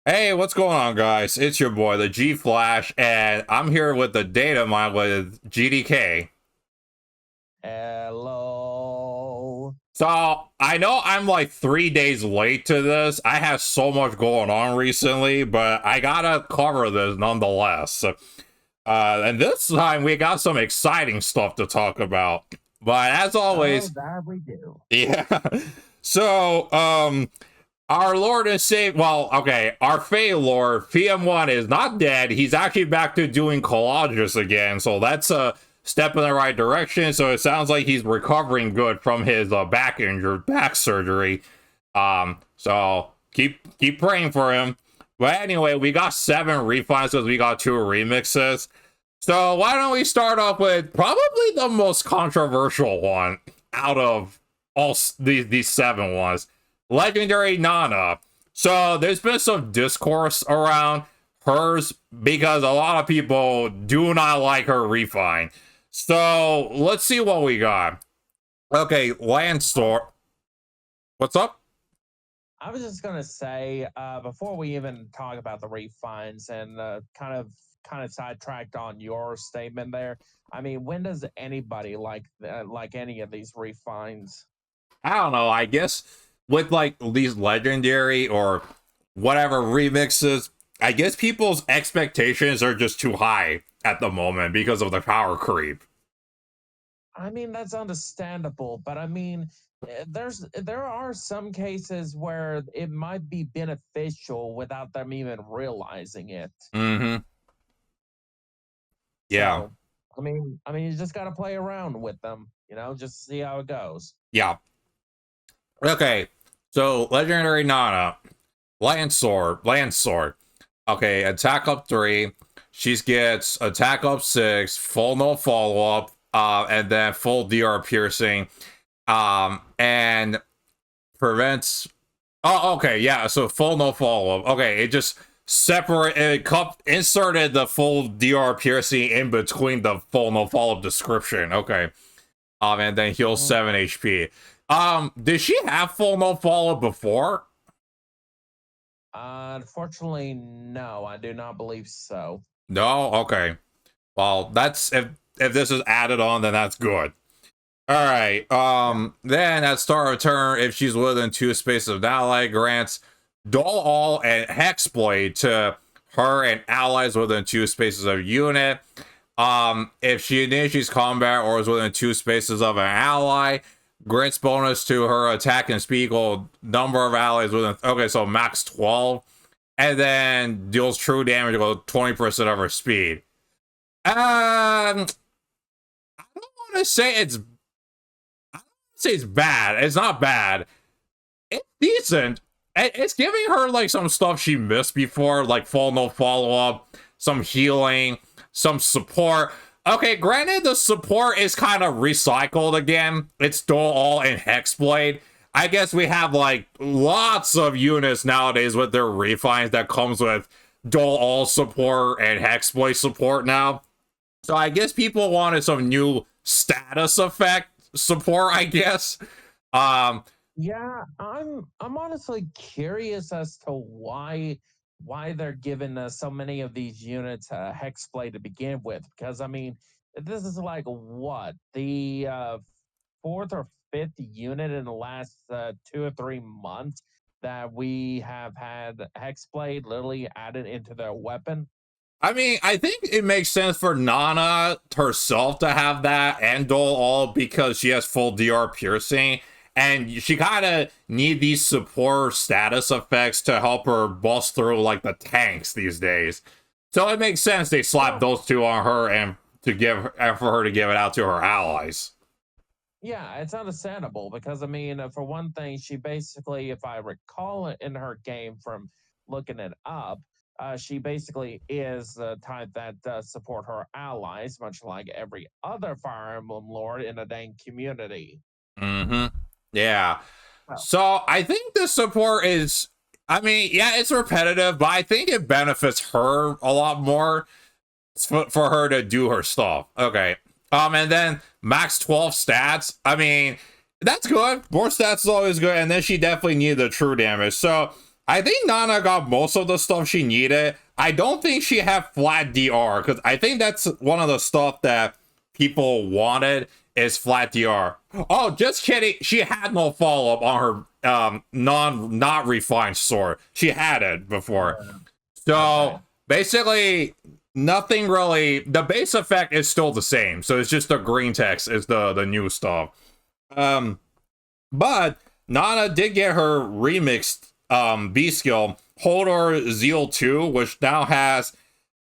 Hey, what's going on, guys? It's your boy, the G Flash, and I'm here with the Datamine with GDK. Hello. So, I know I'm like 3 days late to this. I have so much going on recently, but I gotta cover this nonetheless. And this time we got some exciting stuff to talk about. But as Oh, always, that we do. yeah. So, our Lord and Savior, well, okay, our Fey Lord, PM1 is not dead. He's actually back to doing collages again, so that's a step in the right direction. So it sounds like he's recovering good from his back surgery. So keep praying for him. But anyway, we got 7 refines because we got 2 remixes. So why don't we start off with probably the most controversial one out of all these 7 ones. Legendary Nana. So there's been some discourse around hers because a lot of people do not like her refine. So let's see what we got. Okay, Landstorm. What's up? I was just gonna say, before we even talk about the refines and kind of sidetracked on your statement there. I mean, when does anybody like any of these refines? I don't know. I guess with like these legendary or whatever remixes, I guess people's expectations are just too high at the moment because of the power creep. I mean, that's understandable, but I mean, there are some cases where it might be beneficial without them even realizing it. Mm-hmm. Yeah. So, I mean, you just got to play around with them, just see how it goes. Yeah. Okay. So legendary Nana. Land sword. Okay, attack up 3. She gets attack up 6, full no follow-up, and then full DR piercing. And prevents. Oh, okay, yeah, so full no follow-up. Okay, it just inserted the full DR piercing in between the full no follow-up description. Okay. And then heals 7 HP. Did she have full no follow-up before? Unfortunately, no, I do not believe so. No? Okay. Well, that's if this is added on, then that's good. Alright. Then at start of turn, if she's within 2 spaces of an ally, grants Dull All and Hexblade to her and allies within 2 spaces of unit. If she initiates combat or is within 2 spaces of an ally, grants bonus to her attack and speed equal number of allies within. Okay, so max 12. And then deals true damage equal 20% of her speed. I don't want to say it's bad. It's not bad. It's decent. It's giving her like some stuff she missed before, like full no follow up, some healing, some support. Okay, granted, the support is kind of recycled again. It's Dull All and Hexblade. I guess we have like lots of units nowadays with their refines that comes with Dull All support and Hexblade support now. So I guess people wanted some new status effect support, I guess. Um, Yeah, I'm honestly curious as to why they're giving so many of these units a hexblade to begin with. Because I mean, this is like what the fourth or fifth unit in the last 2 or 3 months that we have had hexblade literally added into their weapon. I mean, I think it makes sense for Nana herself to have that and Dull All because she has full DR piercing. And she kind of need these support status effects to help her bust through like the tanks these days. So it makes sense they slapped Well, those 2 on her and for her to give it out to her allies. yeah, it's understandable because I mean, for one thing, she basically, if I recall it in her game from looking it up, she basically is the type that does support her allies, much like every other Fire Emblem Lord in the dang community. Mm-hmm. Yeah. Well, So I think the support is, I mean, yeah, it's repetitive, but I think it benefits her a lot more for her to do her stuff. Okay. And then max 12 stats. I mean, that's good. More stats is always good. And then she definitely needed the true damage. So I think Nana got most of the stuff she needed. I don't think she had flat DR, because I think that's one of the stuff that people wanted is flat DR. Oh, just kidding. She had no follow-up on her not refined sword. She had it before. So Okay. basically nothing really. The base effect is still the same. So it's just the green text is the new stuff. But Nana did get her remixed B skill, Hodor Zeal 2, which now has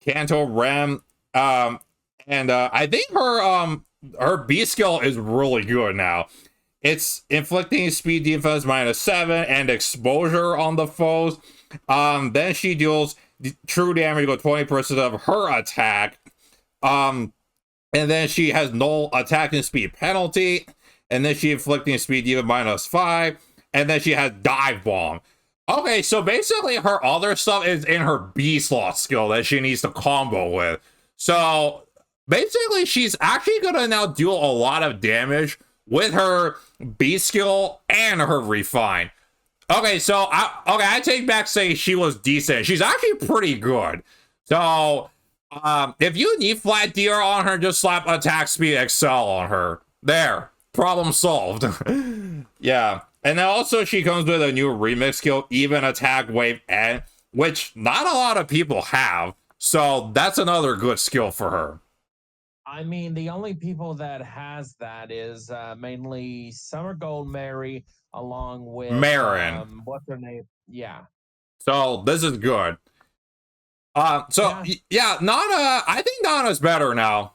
Kanto Rem. And I think her B skill is really good now. It's inflicting speed defense -7 and exposure on the foes. Then she deals true damage with 20% of her attack. And then she has null attack and speed penalty. And then she inflicting speed defense -5. And then she has dive bomb. Okay, so basically her other stuff is in her B slot skill that she needs to combo with. So basically she's actually gonna now deal a lot of damage with her B skill and her refine. Okay, so I take back saying she was decent. She's actually pretty good. So if you need flat DR on her, just slap attack speed excel on her. There, problem solved. Yeah. And then also she comes with a new remix skill, even attack wave N, which not a lot of people have. So that's another good skill for her. I mean, the only people that has that is mainly Summer Gold Mary, along with Marin. what's her name? Yeah. So this is good. Yeah, Nana, I think Nana's better now.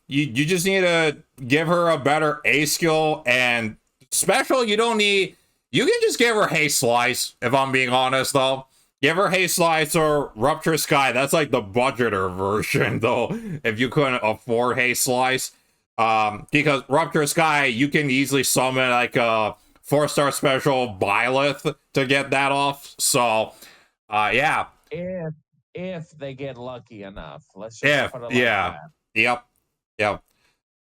You just need to give her a better A skill, and special you don't need. You can just give her Haste Slice, if I'm being honest, though. Give her Haste Slice or Rupture Sky. That's like the budgeter version, though, if you couldn't afford Haste Slice. Because Rupture Sky, you can easily summon like a 4-star special Byleth to get that off. So, yeah. If they get lucky enough. Let's just put it like that. Yep.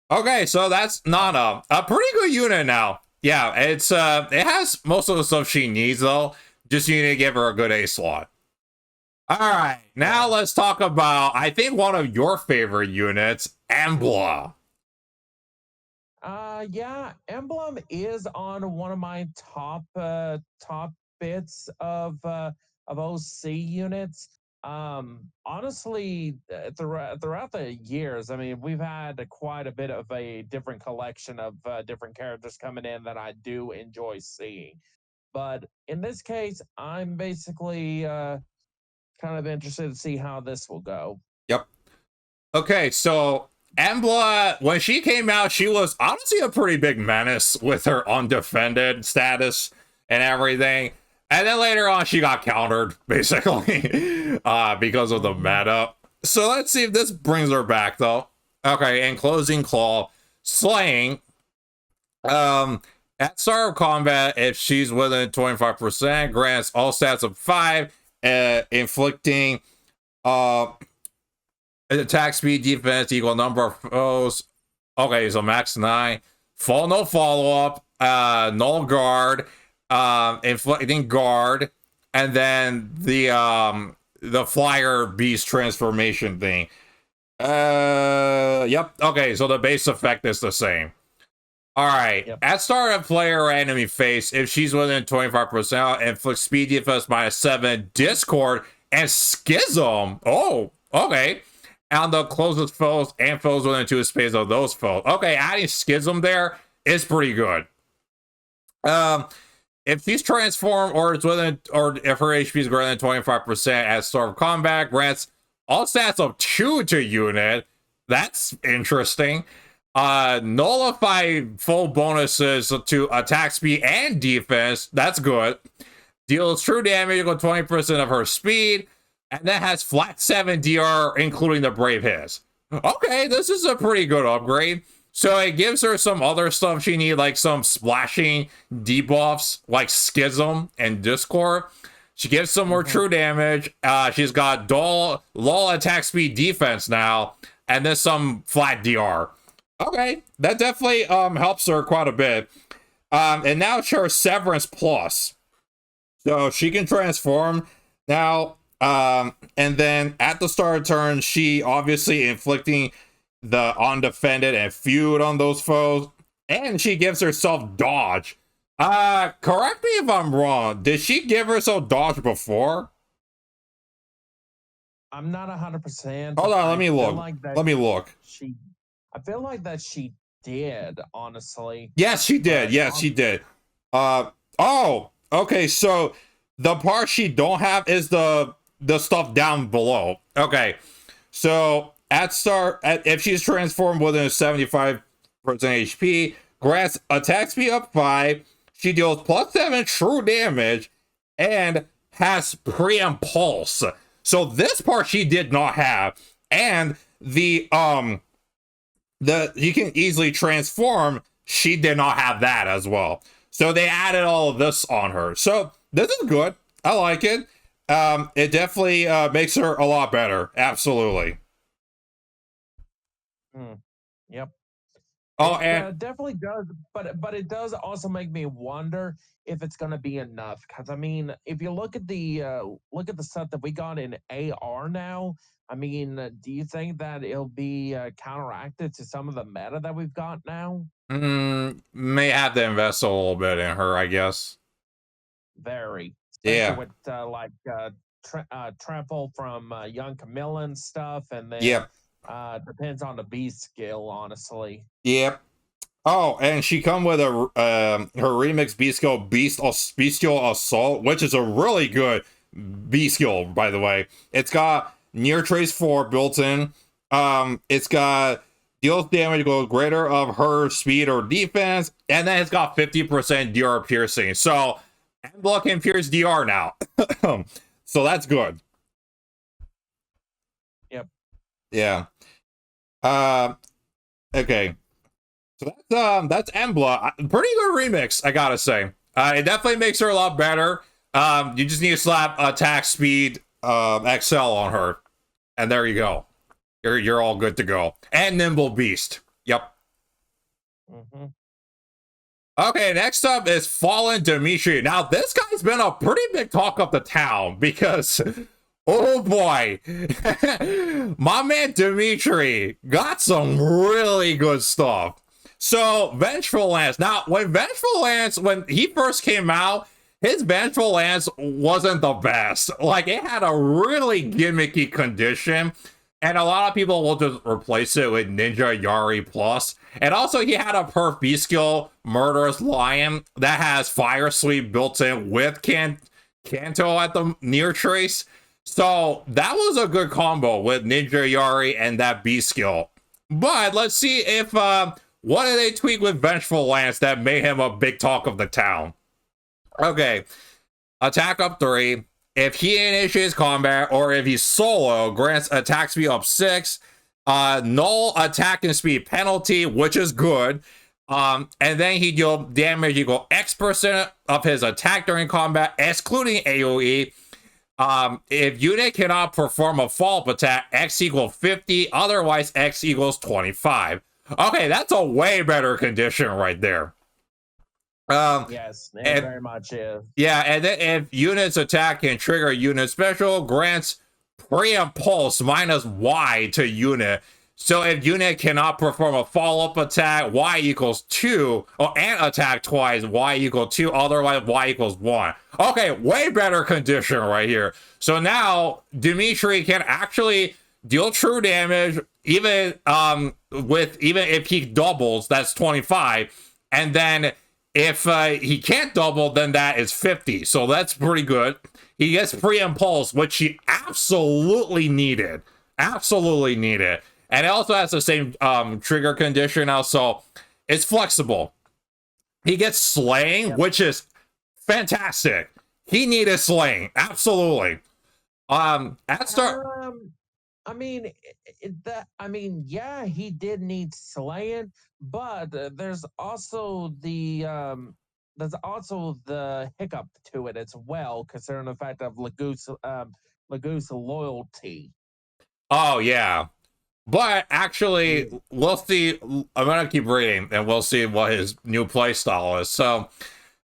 Okay, so that's Nana. A pretty good unit now. Yeah, it has most of the stuff she needs, though. Just you need to give her a good A slot. All right, now let's talk about, I think, one of your favorite units, Embla. Yeah, Emblem is on one of my top bits of OC units. Honestly, throughout the years, I mean, we've had quite a bit of a different collection of different characters coming in that I do enjoy seeing. But in this case, I'm basically kind of interested to see how this will go. Yep. Okay, so Embla, when she came out, she was honestly a pretty big menace with her undefended status and everything. And then later on, she got countered, basically, because of the meta. So let's see if this brings her back, though. Okay, and closing claw, slaying. At start of combat, if she's within 25%, grants all stats of 5, inflicting attack speed defense equal number of foes. Okay, so max 9. No follow-up, null guard, inflicting guard, and then the flyer beast transformation thing. Yep. Okay, so the base effect is the same. All right. Yep. At start of player or enemy face, if she's within 25%, inflict speed defense -7, discord, and schism. Oh, okay. And the closest foes and foes within 2 space of those foes. Okay, adding schism there is pretty good. If she's transformed or it's within, or if her HP is greater than 25% at start of combat, grants all stats of 2 to unit. That's interesting. Nullify full bonuses to attack speed and defense. That's good. Deals true damage with 20% of her speed, and then has flat 7 DR, including the Brave Hiss. Okay, this is a pretty good upgrade. So it gives her some other stuff she needs, like some splashing debuffs, like Schism and Discord. She gets some more true damage. She's got lull attack speed defense now, and then some flat DR. Okay, that definitely helps her quite a bit. And now it's her Severance Plus. So she can transform now. And then at the start of turn, she obviously inflicting the undefended and feud on those foes, and she gives herself dodge. Correct me if I'm wrong. Did she give herself dodge before? I'm not 100%. Hold on, I let me feel look. like that Let me look. she I feel like that she did, honestly. Yes, she did. But Yes, she did. Oh, okay. So the part she don't have is the stuff down below. Okay. So at start, if she's transformed within 75% HP, grants attack speed up 5. She deals +7 true damage and has pre-impulse. So this part she did not have, and the you can easily transform. She did not have that as well. So they added all of this on her. So this is good. I like it. It definitely makes her a lot better. Absolutely. Yep. Oh, It and definitely does, but it does also make me wonder if it's going to be enough. Because I mean, if you look at the stuff that we got in AR now, I mean, do you think that it'll be counteracted to some of the meta that we've got now? may have to invest a little bit in her, I guess. Very, especially Yeah. with trample from young Camilla and stuff, and then Yep. depends on the beast skill, honestly. Yep. Oh, and she come with a her remix Bestial Assault, which is a really good B skill, by the way. It's got Near Trace 4 built in. It's got deals damage equal greater of her speed or defense, and then it's got 50% DR piercing. So Embla can pierce DR now. So that's good. Yep. Yeah. Okay. So that's Embla. Pretty good remix, I gotta say. It definitely makes her a lot better. You just need to slap attack speed XL on her, and there you go. You're all good to go. And Nimble Beast. Yep. Mm-hmm. Okay, next up is Fallen Dimitri. Now, this guy's been a pretty big talk of the town because, oh boy, my man Dimitri got some really good stuff. So, Vengeful Lance. Now, when he first came out, his Vengeful Lance wasn't the best. Like, it had a really gimmicky condition, and a lot of people will just replace it with Ninja Yari Plus. And also, he had a perf B skill, Murderous Lion, that has Fire Sweep built in with Kanto at the near trace. So that was a good combo with Ninja Yari and that B skill. But let's see if what did they tweak with Vengeful Lance that made him a big talk of the town. Okay, attack up 3. If he initiates combat or if he's solo, grants attack speed up 6. Null attack and speed penalty, which is good. And then he deal damage equal X% of his attack during combat, excluding AoE. If unit cannot perform a follow-up attack, X equals 50, otherwise X equals 25. Okay, that's a way better condition right there. Yes, it very much is. Yeah, and then if units attack can trigger unit special, grants pre-impulse -Y to unit. So if unit cannot perform a follow-up attack, Y equals 2, and attack twice, Y equals 2, otherwise Y equals 1. Okay, way better condition right here. So now Dimitri can actually deal true damage, even if he doubles, that's 25, and then if he can't double, then that is 50. So that's pretty good. He gets pre-impulse, which he absolutely needed. Absolutely needed. And it also has the same trigger condition now, so it's flexible. He gets slaying, Yep. which is fantastic. He needed slaying. Absolutely. At start... yeah, he did need slaying, but there's also the hiccup to it as well, considering the fact of Lagoose loyalty. Oh yeah, but actually, we'll see. I'm gonna keep reading, and we'll see what his new play style is. So,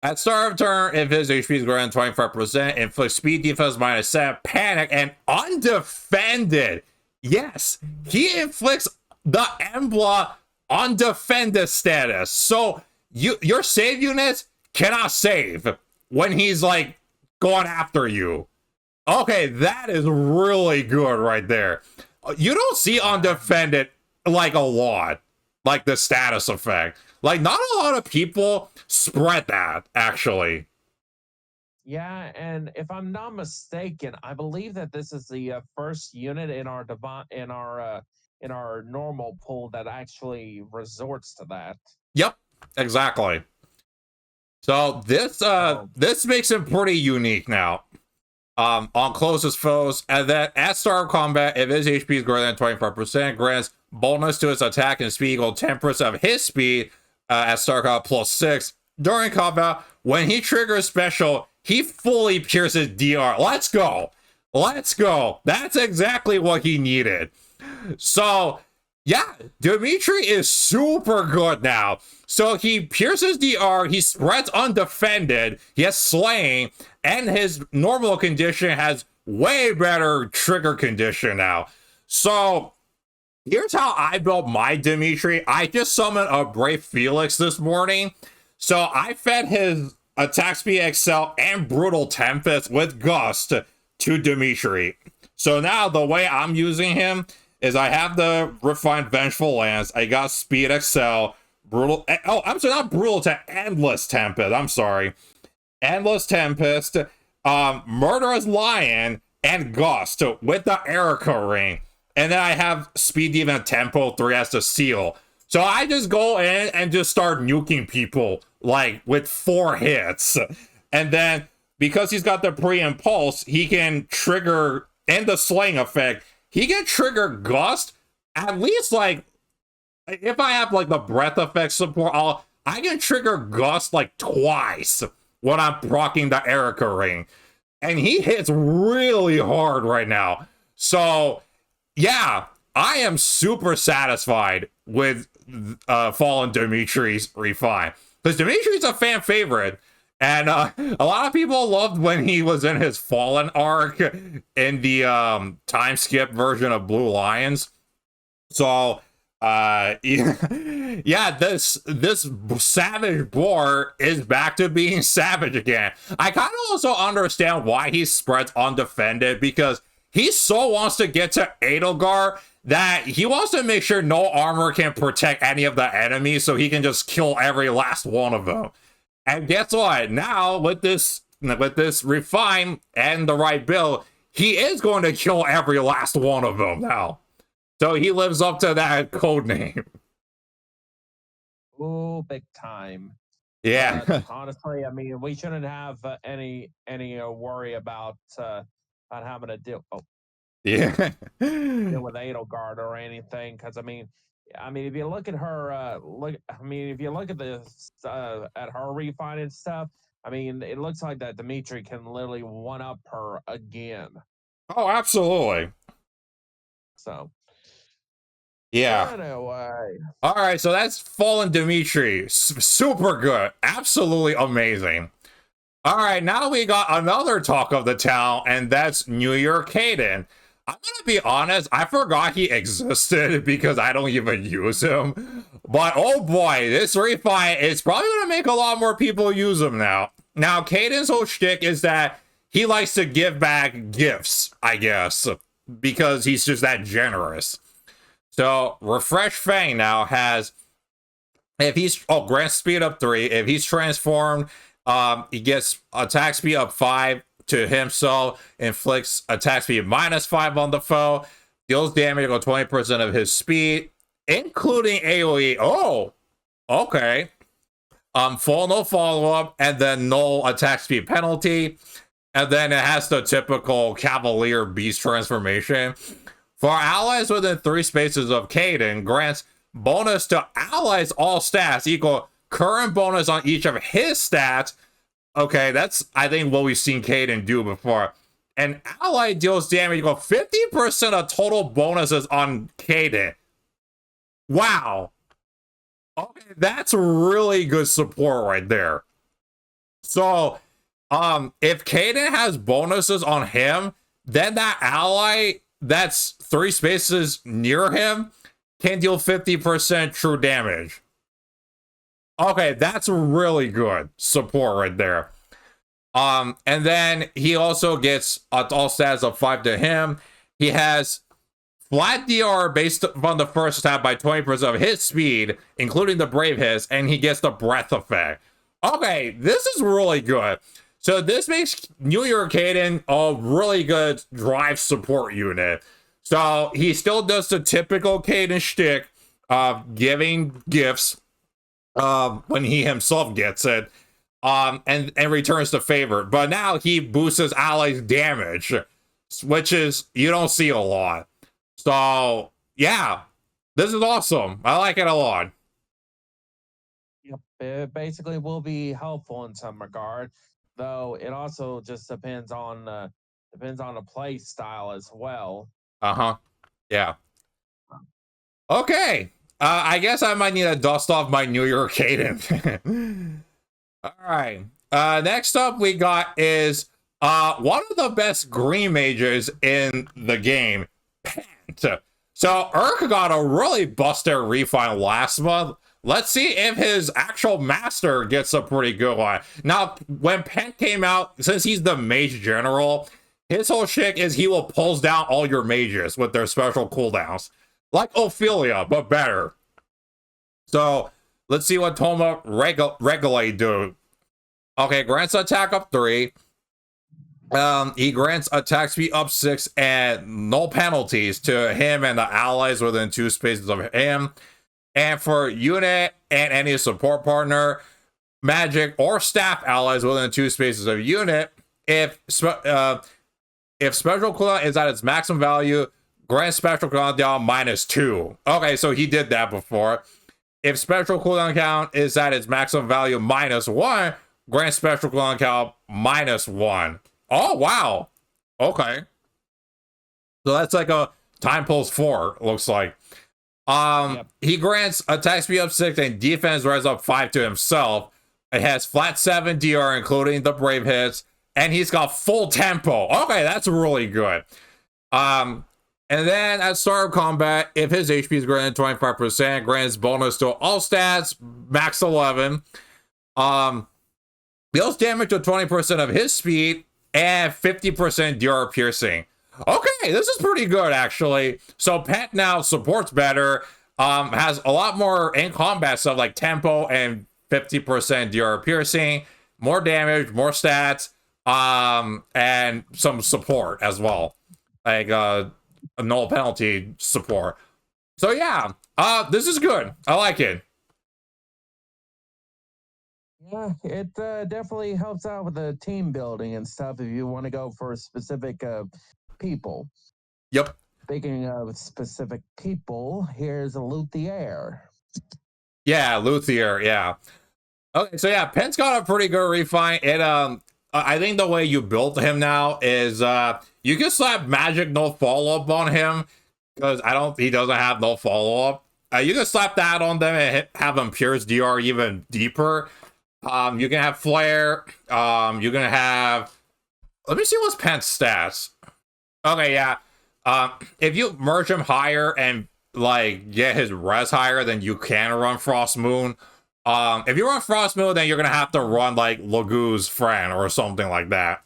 At start of turn, if his HP is greater than 25%, inflict speed defense -7, panic, and undefended. Yes, he inflicts the Embla undefended status. So your save units cannot save when he's like going after you. Okay, that is really good right there. You don't see undefended like a lot, like the status effect. Like, not a lot of people spread that, actually. Yeah, and if I'm not mistaken, I believe that this is the first unit in our in our normal pool that actually resorts to that. Yep, exactly. So this makes him pretty unique now. On closest foes, and then at start of combat, if his HP is greater than 25%, grants bonus to his attack and speed equal 10% of his speed at start combat +6. During combat, when he triggers special, he fully pierces DR. Let's go. Let's go. That's exactly what he needed. So, yeah, Dimitri is super good now. So he pierces DR, he spreads undefended, he has slaying, and his normal condition has way better trigger condition now. So here's how I built my Dimitri. I just summoned a Brave Felix this morning. So I fed his attack speed excel and brutal tempest with gust to Dimitri. So now the way I'm using him is I have the refined Vengeful Lance, I got speed excel, brutal, oh, I'm sorry, not brutal, to endless tempest, I'm sorry, endless tempest, murderous lion, and gust with the Erica ring, and then I have speed even tempo 3 as the seal. So I just go in and just start nuking people like with 4 hits, and then because he's got the pre-impulse, he can trigger, and the slaying effect, he can trigger gust at least, like, if I have like the breath effect support, I can trigger gust like twice when I'm proccing the Erica ring, and he hits really hard right now. So yeah, I am super satisfied with Fallen Dimitri's refine, because Dimitri's a fan favorite, and a lot of people loved when he was in his Fallen arc in the time skip version of Blue Lions. So yeah, this savage boar is back to being savage again. I kind of also understand why he spreads undefended, because he so wants to get to Edelgar that he wants to make sure no armor can protect any of the enemies, so he can just kill every last one of them. And guess what? Now with this refine and the right build, he is going to kill every last one of them now. So he lives up to that code name. Oh, big time. Yeah. Honestly, I mean, we shouldn't have any worry about having to deal Yeah. deal with Edelgard or anything, because I mean, if you look at her, if you look at this at her refine and stuff, I mean, it looks like that Dimitri can literally one up her again. Oh, absolutely. So yeah. Anyway. All right, so that's Fallen Dimitri. Super good. Absolutely amazing. All right, now we got another talk of the town, and that's New Year Caden. I'm gonna be honest, I forgot he existed because I don't even use him. But oh boy, this refine is probably gonna make a lot more people use him now. Now, Caden's whole shtick is that he likes to give back gifts, I guess, because he's just that generous. So Refresh Fang now has, if he's grant speed up 3. If he's transformed, he gets attack speed up 5 to himself, inflicts attack speed -5 on the foe, deals damage on 20% of his speed, including AoE. Oh, okay. Full no follow-up, and then no attack speed penalty. And then it has the typical Cavalier Beast transformation. For allies within 3 spaces of Caden, grants bonus to allies all stats equal current bonus on each of his stats. Okay, that's, I think, what we've seen Caden do before. And ally deals damage equal 50% of total bonuses on Caden. Wow. Okay, that's really good support right there. So, if Caden has bonuses on him, then that ally that's 3 spaces near him can deal 50% true damage. Okay, that's really good support right there. And then he also gets all stats of 5 to him. He has flat DR based on the first attack by 20% of his speed, including the Brave Hits, and he gets the breath effect. Okay, this is really good. So this makes New York Caden a really good drive support unit. So he still does the typical Caden shtick of giving gifts when he himself gets it, and returns the favor. But now he boosts his allies' damage, which is you don't see a lot. So yeah, this is awesome. I like it a lot. Yep. It basically will be helpful in some regard, though it also just depends on the play style as well. Uh-huh. Yeah. Okay. I guess I might need to dust off my New York Caden. All right. Next up we got is one of the best green mages in the game, Pent. So Urk got a really busted refine last month. Let's see if his actual master gets a pretty good one. Now, when Pent came out, since he's the mage general, his whole shtick is he will pulse down all your mages with their special cooldowns. Like Ophelia, but better. So, let's see what Toma Regulate do. Okay, grants attack up 3. He grants attack speed up 6 and no penalties to him and the allies within 2 spaces of him. And for unit and any support partner, magic or staff allies within 2 spaces of unit, if special cooldown is at its maximum value, grant special cooldown down -2. Okay, so he did that before. If special cooldown count is at its maximum value -1, grant special cooldown count -1. Oh, wow. Okay. So that's like a time pulse 4, looks like. Yep. He grants attack speed up 6 and defense rise up 5 to himself. It has flat 7 DR, including the Brave Hits, and he's got full tempo. Okay, that's really good. And then at start of combat, if his HP is greater than 25%, grants bonus to all stats, max 11. Deals damage to 20% of his speed and 50% DR piercing. Okay, this is pretty good actually. So Pet now supports better, has a lot more in combat stuff like tempo and 50% DR piercing, more damage, more stats, and some support as well, like a null penalty support. So yeah, this is good. I like it. Yeah, it definitely helps out with the team building and stuff if you want to go for specific people. Yep. Speaking of specific people, here's a Luthier. Yeah, Luthier, yeah. Okay, so yeah, Pent's got a pretty good refine. It I think the way you built him now is you can slap magic no follow-up on him, because he doesn't have no follow-up. You can slap that on them and have him pierce DR even deeper. You can have flare. You can have. Let me see what's Pent's stats. Okay, yeah. If you merge him higher and like get his res higher, then you can run Frost Moon. If you run Frost Moon, then you're gonna have to run like Lagu's friend or something like that.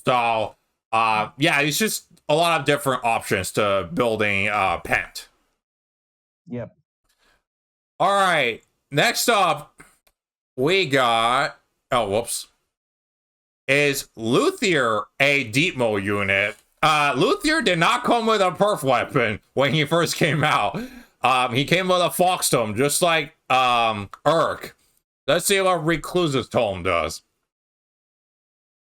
So, yeah, it's just a lot of different options to building Pent. Yep. All right. Next up, we got is Luthier, a deep mode unit. Luthier did not come with a perf weapon when he first came out. He came with a Foxtome, just like Urk. Let's see what Recluse's Tome does.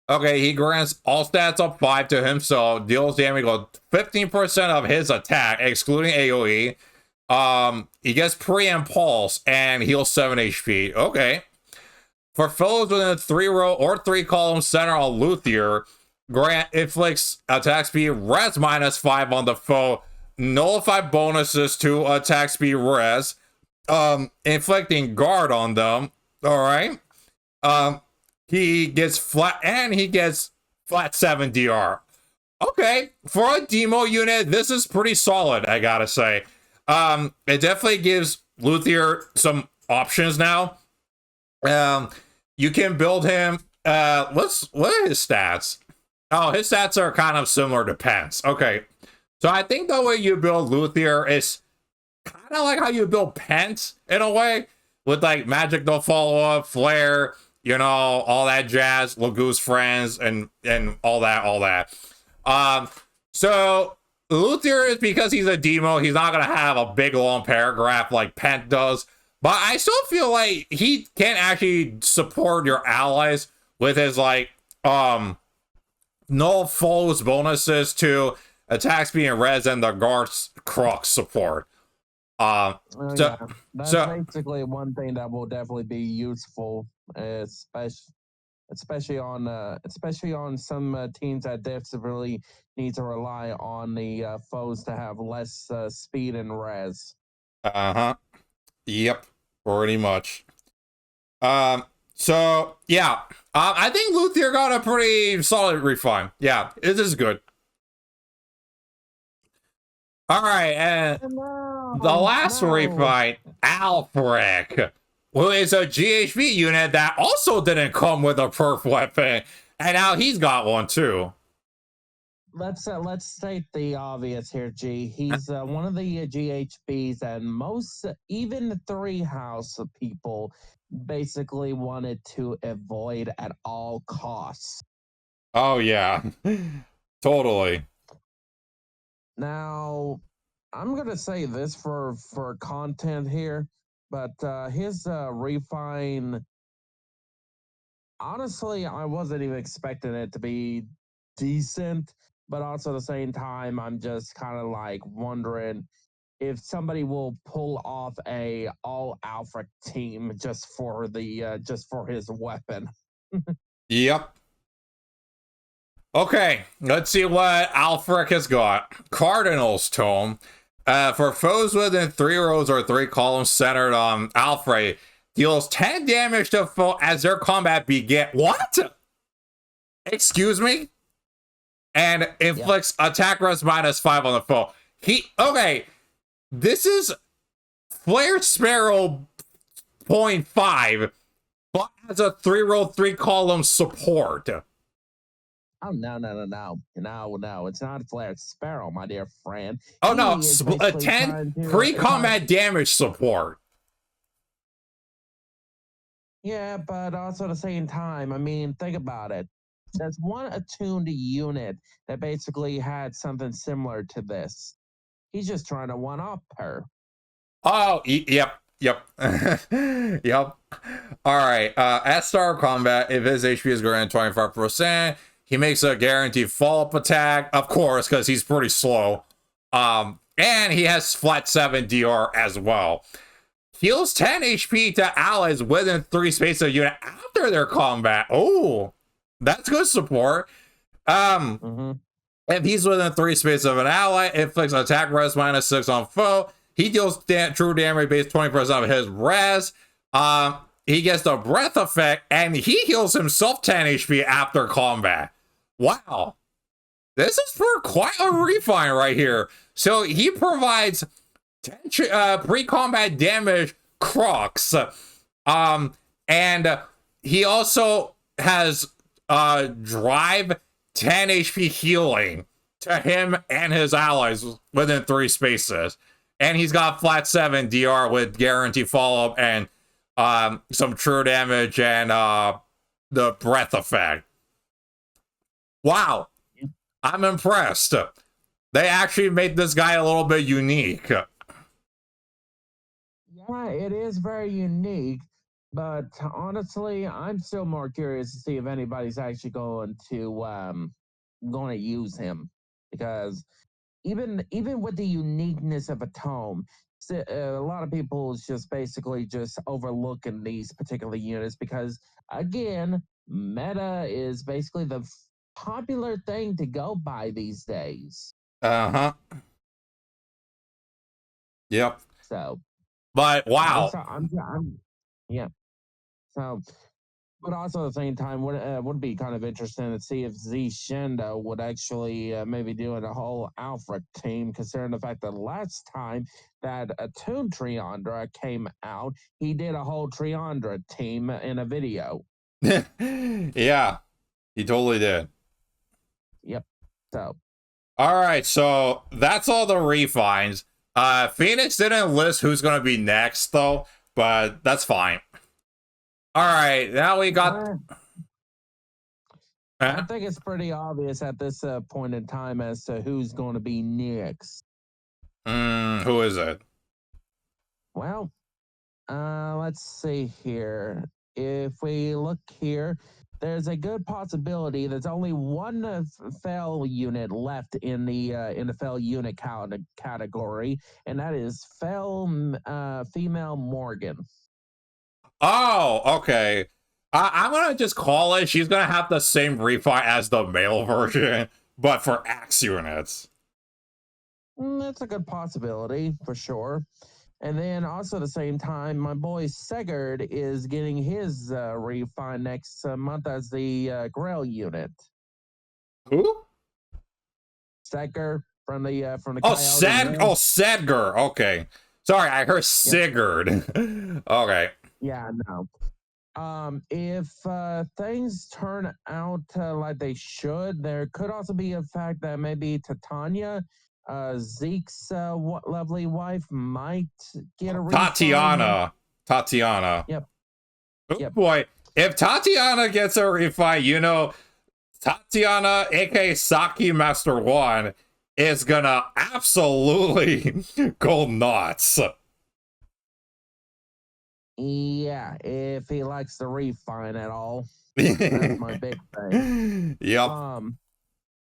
Okay, he grants all stats up 5 to himself, deals damage of 15% of his attack, excluding AoE. He gets pre and pulse and heals 7 HP. Okay. For foes within a 3-row or 3-column center on Luthier, grant inflicts attack speed res -5 on the foe, nullify bonuses to attack speed res, inflicting guard on them. All right. he gets flat 7 DR. Okay, for a demo unit, this is pretty solid, I gotta say. It definitely gives Luthier some options now. You can build him. What are his stats? Oh, his stats are kind of similar to Pence. Okay, so I think the way you build Luthier is kind of like how you build Pence in a way, with like Magic No Follow Up, Flare, all that jazz, Lagoose Friends, and all that. So Luthier is, because he's a demo, he's not gonna have a big long paragraph like Pent does. But I still feel like he can actually support your allies with his null foes bonuses to attacks being res and the guard's crux support. Yeah, that's basically one thing that will definitely be useful, especially on some teams that desperately need to rely on the foes to have less speed and res. Yep, pretty much. So yeah, I think Luthier got a pretty solid refine. Yeah, it is good. All right, and the last refine, Alfred, who is a GHB unit that also didn't come with a perf weapon, and now he's got one too. Let's state the obvious here, G. He's one of the GHBs, and most, even the 3 house people, basically wanted to avoid at all costs. Oh yeah, totally. Now, I'm gonna say this for content here, but his refine, honestly, I wasn't even expecting it to be decent, but also at the same time, I'm just kind of like wondering if somebody will pull off a all Alfred team just for his weapon. Yep. Okay, let's see what Alfred has got. Cardinal's Tome. For foes within 3 rows or 3 columns centered on Alfred, deals 10 damage to foe as their combat begin. What? Excuse me? And inflicts attack res -5 on the foe. Okay, this is Flare Sparrow 0.5, but as a 3 row 3 column support. Oh no! It's not Flare Sparrow, my dear friend. Oh no, 10 pre-combat damage support. Yeah, but also at the same time, I mean, think about it. There's one attuned unit that basically had something similar to this. He's just trying to one up her. Oh, yep. Yep. All right. At start of combat, if his HP is greater than 25%, he makes a guaranteed follow-up attack, of course, because he's pretty slow. And he has flat 7 DR as well. Heals 10 HP to allies within 3 spaces of unit after their combat. Oh, that's good support. If he's within 3 spaces of an ally, inflicts attack res -6 on foe. He deals true damage based 20% of his res. He gets the breath effect, and he heals himself 10 HP after combat. Wow. This is for quite a refine right here. So he provides 10 pre-combat damage crocs. And he also has drive 10 HP healing to him and his allies within 3 spaces. And he's got flat 7 DR with guarantee follow-up and some true damage and the breath effect. Wow. I'm impressed. They actually made this guy a little bit unique. Yeah, it is very unique, but honestly, I'm still more curious to see if anybody's actually going to use him, because even with the uniqueness of a tome, a lot of people is just basically just overlooking these particular units because, again, meta is basically the popular thing to go by these days. Yep. So, but wow. yeah. So But also at the same time, would be kind of interesting to see if Z Shendo would actually maybe do a whole Alpha team, considering the fact that last time that a Toon Triandra came out, he did a whole Triandra team in a video. Yeah, he totally did. Yep. So. All right, so that's all the refines. Phoenix didn't list who's gonna be next though, but that's fine. All right, now we got. I think it's pretty obvious at this point in time as to who's going to be next. Who is it? Well, let's see here. If we look here, there's a good possibility there's only one fell unit left in the fell unit category, and that is female Morgan. Oh, okay. I'm gonna just call it. She's gonna have the same refi as the male version, but for axe units. That's a good possibility for sure. And then also at the same time, my boy Segard is getting his refi next month as the Grail unit. Who? Segard from the Sedgar. Okay. Sorry, I heard Sigurd. Okay. Yeah, no. If things turn out like they should, there could also be a fact that maybe Titania, Zeke's lovely wife, might get a Tatiana. Yep. Oh, yep. Boy, if Tatiana gets a refi, you know, Tatiana, aka Saki Master 1, is gonna absolutely go nuts. Yeah, if he likes the refine at all. That's my big thing. Yep.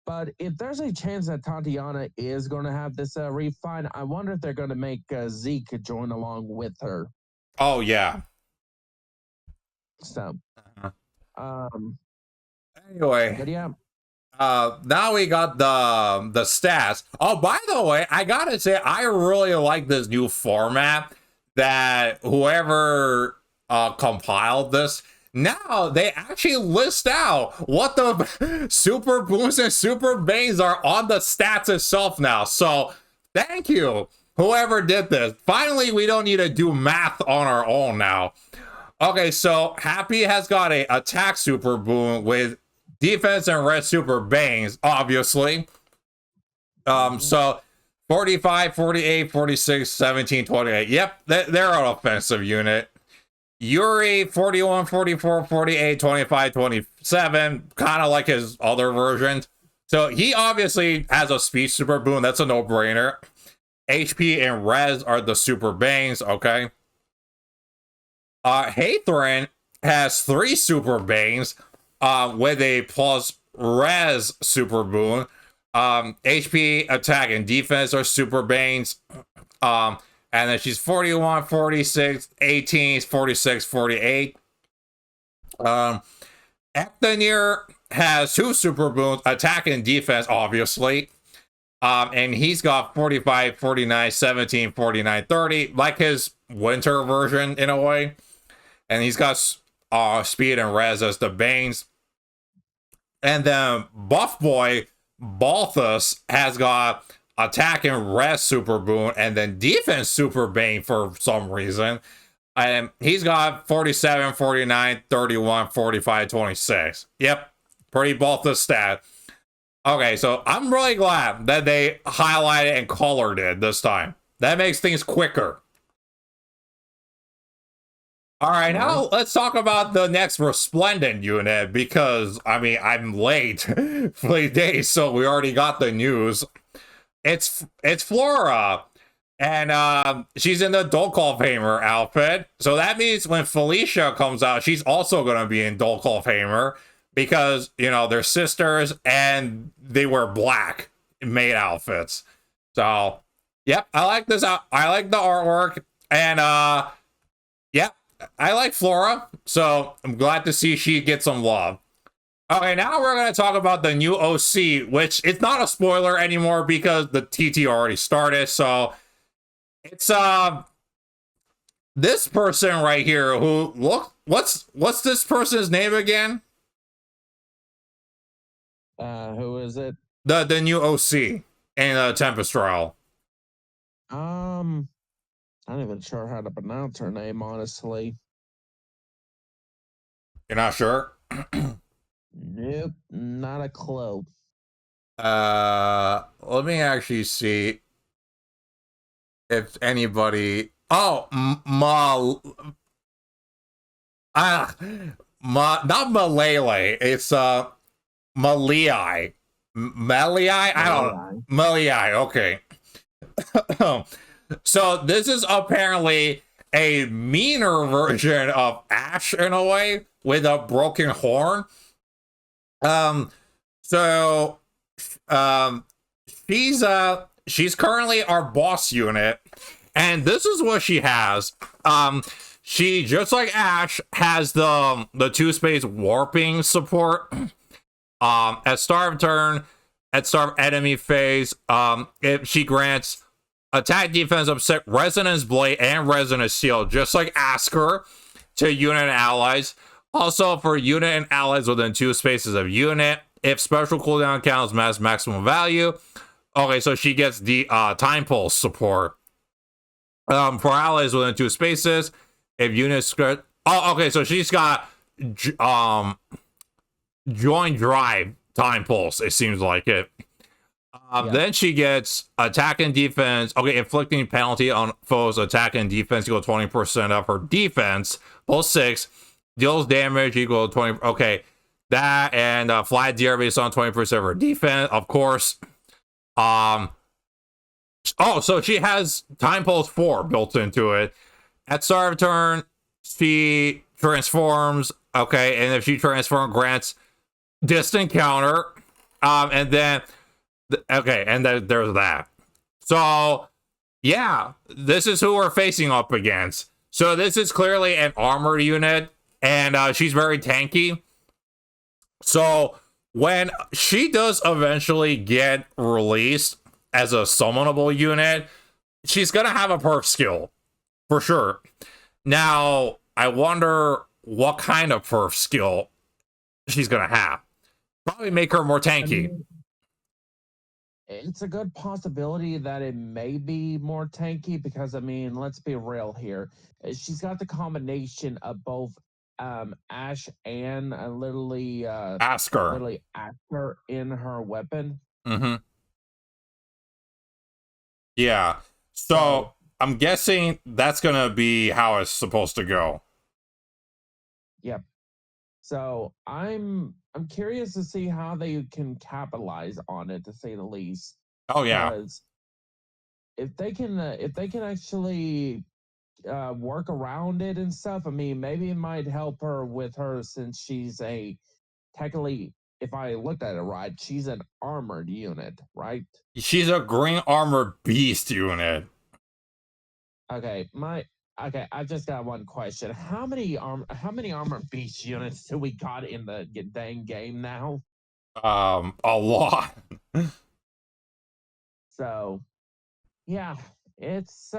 But if there's a chance that Tatiana is going to have this refine, I wonder if they're going to make Zeke join along with her. Oh, yeah. So, anyway. But yeah. Now we got the stats. Oh, by the way, I gotta say, I really like this new format that whoever compiled this, now they actually list out what the super booms and super banes are on the stats itself now. So thank you, whoever did this. Finally, we don't need to do math on our own now. Okay, so Happy has got a attack super boom with defense and red super banes, obviously. So 45, 48, 46, 17, 28. Yep, they're an offensive unit. Yuri, 41, 44, 48, 25, 27. Kind of like his other versions. So he obviously has a speed super boom. That's a no-brainer. HP and res are the super banes, okay? Hathrin has 3 super banes with a plus res super boon. HP, attack, and defense are super banes. And then she's 41, 46, 18, 46, 48. Ectonir has 2 super boons, attack and defense, obviously. And he's got 45, 49, 17, 49, 30, like his winter version in a way. And he's got speed and res as the banes. And then Buff Boy Balthus has got attack and res super boon and then defense super bane for some reason. And he's got 47, 49, 31, 45, 26. Yep, pretty Balthus stat. Okay, so I'm really glad that they highlighted and colored it this time. That makes things quicker. All right, now let's talk about the next Resplendent unit because, I mean, I'm late for the day, so we already got the news. It's Flora, and she's in the Dolkov Hamer outfit. So that means when Felicia comes out, she's also going to be in Dolkov Hamer because, you know, they're sisters and they wear black maid outfits. So, yep, I like this. I like the artwork, and yep. I like Flora, so I'm glad to see she gets some love. Okay, now we're going to talk about the new OC, which it's not a spoiler anymore because the TT already started, so it's this person right here who look, what's this person's name again? Who is it? The new OC in Tempest Trial. I'm not even sure how to pronounce her name, honestly. You're not sure? Nope, not a clue. Let me actually see if anybody. Oh, not Malele. It's Malei. Malei. I don't know. Malei. Okay. So this is apparently a meaner version of Ash in a way with a broken horn. So she's currently our boss unit, and this is what she has. She, just like Ash, has the 2-space warping support. At start of turn, at start of enemy phase, if she grants attack, defense, upset, resonance blade, and resonance shield, just like Asker, to unit and allies. Also for unit and allies within 2 spaces of unit. If special cooldown counts maximum value. Okay, so she gets the time pulse support. For allies within 2 spaces. If units... Oh, okay, so she's got join drive time pulse, it seems like it. Yeah. Then she gets attack and defense. Okay, inflicting penalty on foes attack and defense equal 20% of her defense. Plus 6. Deals damage equal to 20. Okay, that and flat DR based on 20% of her defense, of course. Oh, so she has time pulse 4 built into it. At start of turn, she transforms. Okay, and if she transforms, grants distant counter. And then okay, and then there's that. So yeah, this is who we're facing up against. So this is clearly an armor unit, and she's very tanky. So when she does eventually get released as a summonable unit, she's gonna have a perf skill for sure. Now I wonder what kind of perf skill she's gonna have. Probably make her more tanky. It's a good possibility that it may be more tanky because, I mean, let's be real here. She's got the combination of both Ash and literally Asker in her weapon. Mm-hmm. Yeah. So I'm guessing that's gonna be how it's supposed to go. Yep. So I'm curious to see how they can capitalize on it, to say the least. Oh yeah. Because if they can actually work around it and stuff, I mean, maybe it might help her with her, since she's a technically, if I looked at it right, she's an armored unit, right? She's a green armored beast unit. Okay, I just got one question. How many armored beast units do we got in the dang game now? A lot. So, yeah, it's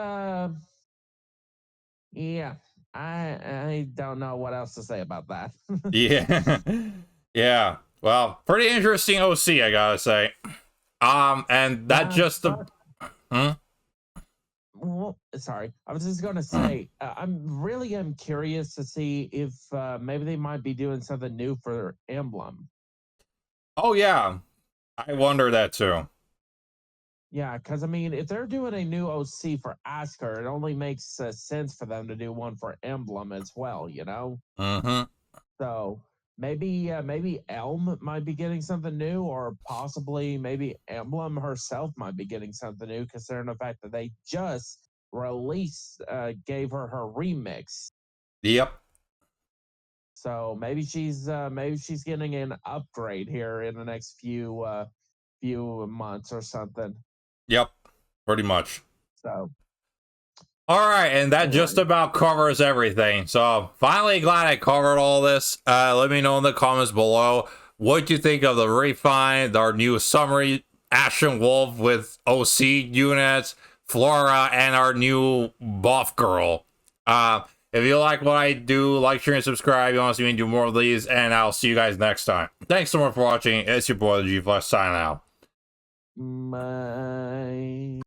yeah, I don't know what else to say about that. Yeah. Yeah. Well, pretty interesting OC, I gotta say. And that just the Well, sorry, I was just gonna say, I'm curious to see if maybe they might be doing something new for Emblem. Oh yeah, I wonder that too. Yeah, because I mean, if they're doing a new OC for Asker, it only makes sense for them to do one for Emblem as well, you know? Mm-hmm. So maybe Elm might be getting something new, or possibly maybe Emblem herself might be getting something new, considering the fact that they just gave her remix. Yep. So maybe she's getting an upgrade here in the next few months or something. Yep, pretty much. So, all right, and that just about covers everything. So finally glad I covered all this. Let me know in the comments below what you think of the refine, our new summary, Ashen Wolf with OC units, Flora, and our new buff girl. If you like what I do, like, share, and subscribe. You want to see me do more of these, and I'll see you guys next time. Thanks so much for watching. It's your boy, the G Flash, signing out. My